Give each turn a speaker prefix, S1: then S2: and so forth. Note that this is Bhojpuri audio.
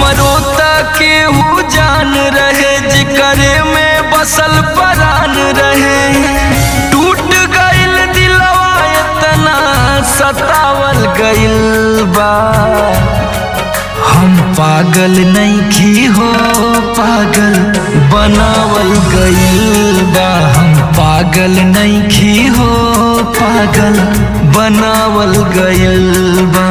S1: हमरो केहू जान रहे जिकरे में बसल परान रहे। टूट गइल दिलवा इतना सतावल गइल बा। हम पागल नइखी हो पागल बनावल गइल बा। हम पागल नइखी हो पागल बनावल गइल बा।